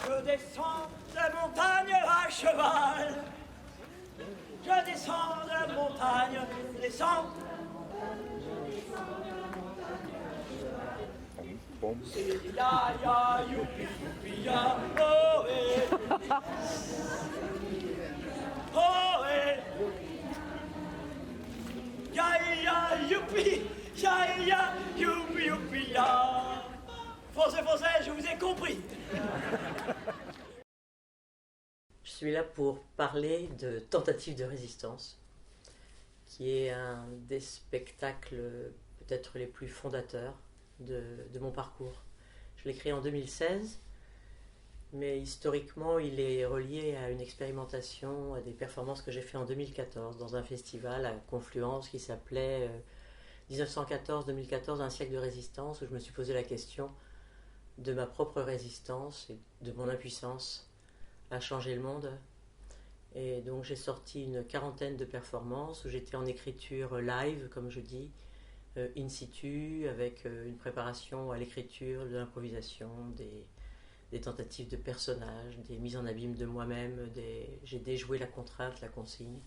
Je descends de la montagne à cheval. Je descends de la montagne, je descends. C'est ya ya youpi youpi ya oh eh. Oh eh. Ya ya youpi ya youpi youpi ya. Français, je vous ai compris. Je suis là pour parler de Tentative de résistance, qui est un des spectacles peut-être les plus fondateurs de mon parcours. Je l'ai créé en 2016, mais historiquement il est relié à une expérimentation, à des performances que j'ai fait en 2014 dans un festival à Confluence qui s'appelait 1914-2014, un siècle de résistance, où je me suis posé la question de ma propre résistance et de mon impuissance à changer le monde. Et donc j'ai sorti une quarantaine de performances où j'étais en écriture live, comme je dis, in situ, avec une préparation à l'écriture, de l'improvisation, des tentatives de personnages, des mises en abîme de moi-même, j'ai déjoué la contrainte, la consigne,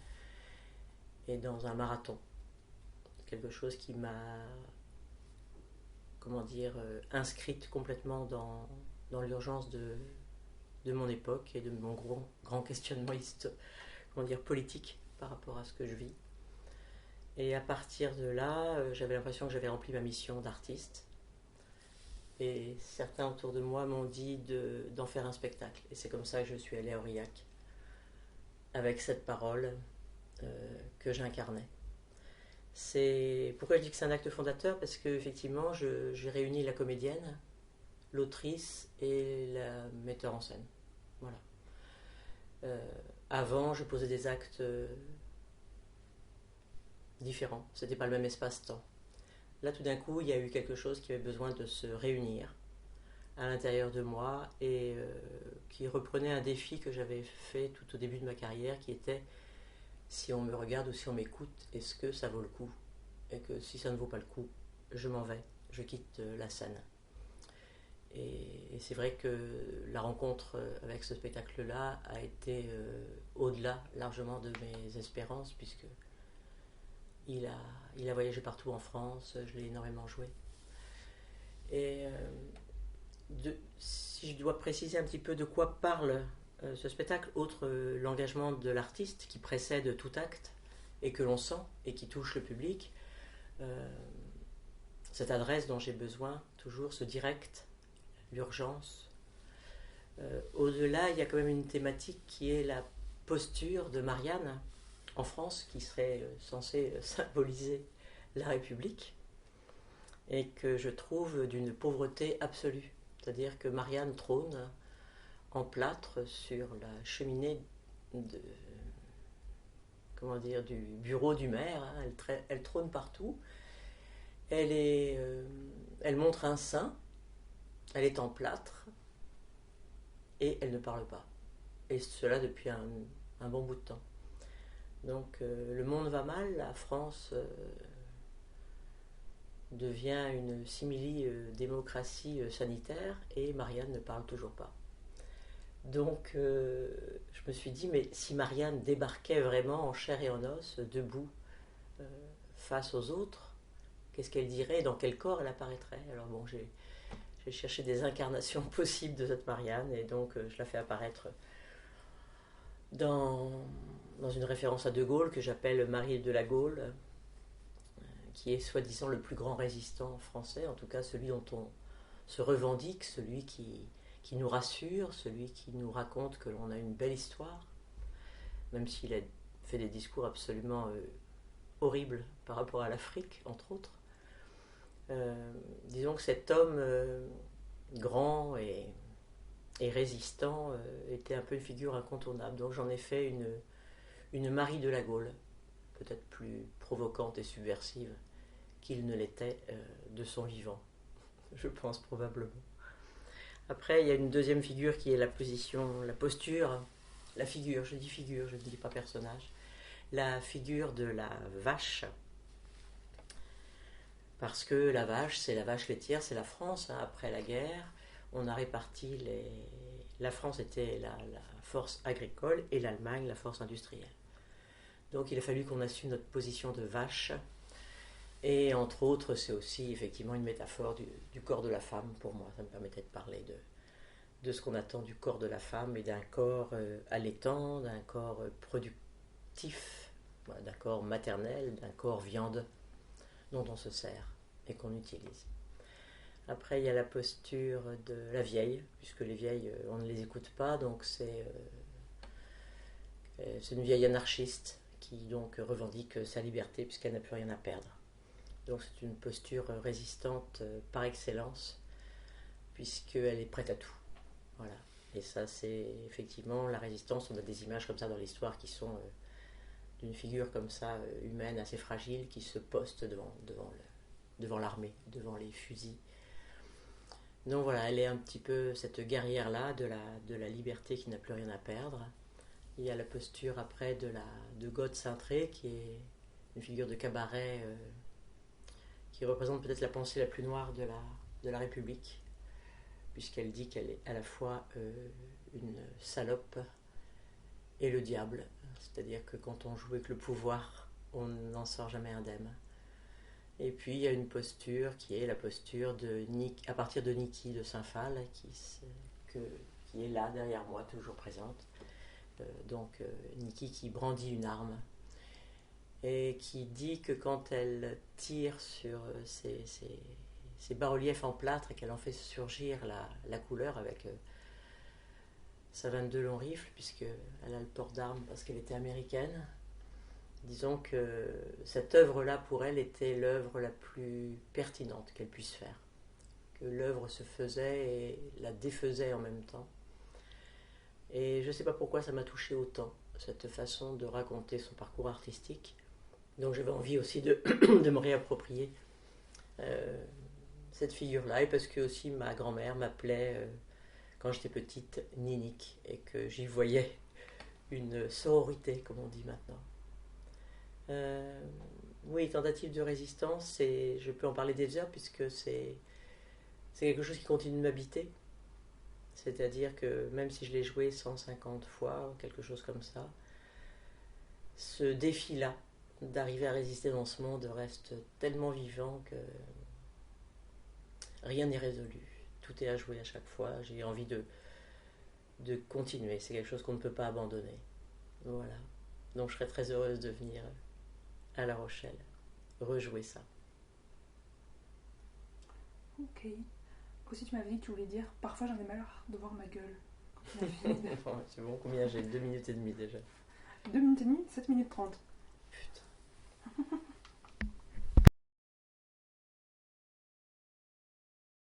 et dans un marathon. Quelque chose qui m'a, inscrite complètement dans l'urgence de mon époque et de mon grand questionnement politique par rapport à ce que je vis. Et à partir de là, j'avais l'impression que j'avais rempli ma mission d'artiste. Et certains autour de moi m'ont dit d'en faire un spectacle. Et c'est comme ça que je suis allée à Aurillac, avec cette parole que j'incarnais. Pourquoi je dis que c'est un acte fondateur ? Parce qu'effectivement, j'ai réuni la comédienne, l'autrice et la metteur en scène. Voilà. Avant, je posais des actes différents. C'était pas le même espace-temps. Là, tout d'un coup, il y a eu quelque chose qui avait besoin de se réunir à l'intérieur de moi et qui reprenait un défi que j'avais fait tout au début de ma carrière, qui était: si on me regarde ou si on m'écoute, est-ce que ça vaut le coup ? Et que si ça ne vaut pas le coup, je m'en vais, je quitte la scène. Et c'est vrai que la rencontre avec ce spectacle-là a été au-delà largement de mes espérances, puisque il a voyagé partout en France, je l'ai énormément joué. Et si je dois préciser un petit peu de quoi parle ce spectacle, outre l'engagement de l'artiste qui précède tout acte et que l'on sent et qui touche le public, cette adresse dont j'ai besoin toujours, ce direct, l'urgence. Au-delà, il y a quand même une thématique qui est la posture de Marianne en France, qui serait censée symboliser la République, et que je trouve d'une pauvreté absolue. C'est-à-dire que Marianne trône en plâtre sur la cheminée du bureau du maire, hein. Elle trône partout. Elle montre un sein, elle est en plâtre, et elle ne parle pas. Et cela depuis un bon bout de temps. Donc le monde va mal, la France devient une simili-démocratie sanitaire, et Marianne ne parle toujours pas. Donc je me suis dit, mais si Marianne débarquait vraiment en chair et en os, debout, face aux autres, qu'est-ce qu'elle dirait, dans quel corps elle apparaîtrait ? Alors bon, j'ai cherché des incarnations possibles de cette Marianne, et donc je la fais apparaître dans une référence à De Gaulle, que j'appelle Marie de la Gaule, qui est soi-disant le plus grand résistant français, en tout cas celui dont on se revendique, celui qui nous rassure, celui qui nous raconte que l'on a une belle histoire, même s'il a fait des discours absolument horribles par rapport à l'Afrique, entre autres. Disons que cet homme grand et résistant était un peu une figure incontournable. Donc j'en ai fait une Marie de la Gaule, peut-être plus provocante et subversive qu'il ne l'était de son vivant, je pense probablement. Après, il y a une deuxième figure qui est la posture, la figure, je dis figure, je ne dis pas personnage, la figure de la vache. Parce que la vache, c'est la vache laitière, c'est la France, hein, après la guerre. On a réparti La France était la force agricole et l'Allemagne la force industrielle. Donc il a fallu qu'on assume notre position de vache. Et entre autres, c'est aussi effectivement une métaphore du corps de la femme pour moi. Ça me permettait de parler de ce qu'on attend du corps de la femme et d'un corps allaitant, d'un corps productif, d'un corps maternel, d'un corps viande dont on se sert et qu'on utilise. Après, il y a la posture de la vieille, puisque les vieilles, on ne les écoute pas, donc c'est une vieille anarchiste qui donc revendique sa liberté puisqu'elle n'a plus rien à perdre. Donc c'est une posture résistante par excellence, puisqu'elle est prête à tout. Voilà. Et ça, c'est effectivement la résistance. On a des images comme ça dans l'histoire qui sont d'une figure comme ça, humaine, assez fragile, qui se poste devant l'armée, devant les fusils. Donc voilà, elle est un petit peu cette guerrière-là de la liberté qui n'a plus rien à perdre. Il y a la posture après de Gaude Cintré, qui est une figure de cabaret qui représente peut-être la pensée la plus noire de la République, puisqu'elle dit qu'elle est à la fois une salope et le diable. C'est-à-dire que quand on joue avec le pouvoir, on n'en sort jamais indemne. Et puis il y a une posture qui est la posture à partir de Niki de Saint-Phal, qui est là derrière moi, toujours présente. Donc Niki qui brandit une arme et qui dit que quand elle tire sur ces bas-reliefs en plâtre et qu'elle en fait surgir la couleur avec sa 22 long rifle, puisqu'elle a le port d'armes parce qu'elle était américaine, disons que cette œuvre-là pour elle était l'œuvre la plus pertinente qu'elle puisse faire, que l'œuvre se faisait et la défaisait en même temps. Et je ne sais pas pourquoi ça m'a touché autant, cette façon de raconter son parcours artistique. Donc j'avais envie aussi de me réapproprier cette figure-là, et parce que aussi ma grand-mère m'appelait, quand j'étais petite, Ninique, et que j'y voyais une sororité, comme on dit maintenant. Oui, tentative de résistance, je peux en parler des heures, puisque c'est quelque chose qui continue de m'habiter. C'est-à-dire que même si je l'ai joué 150 fois, quelque chose comme ça, ce défi-là, d'arriver à résister dans ce monde, reste tellement vivant que rien n'est résolu. Tout est à jouer à chaque fois. J'ai envie de continuer. C'est quelque chose qu'on ne peut pas abandonner. Voilà. Donc je serais très heureuse de venir à La Rochelle, rejouer ça. Ok. Aussi, tu m'avais dit que tu voulais dire parfois j'en ai marre de voir ma gueule. C'est bon, combien j'ai 2 minutes et demie déjà. 2 minutes et demie, 7 minutes 30.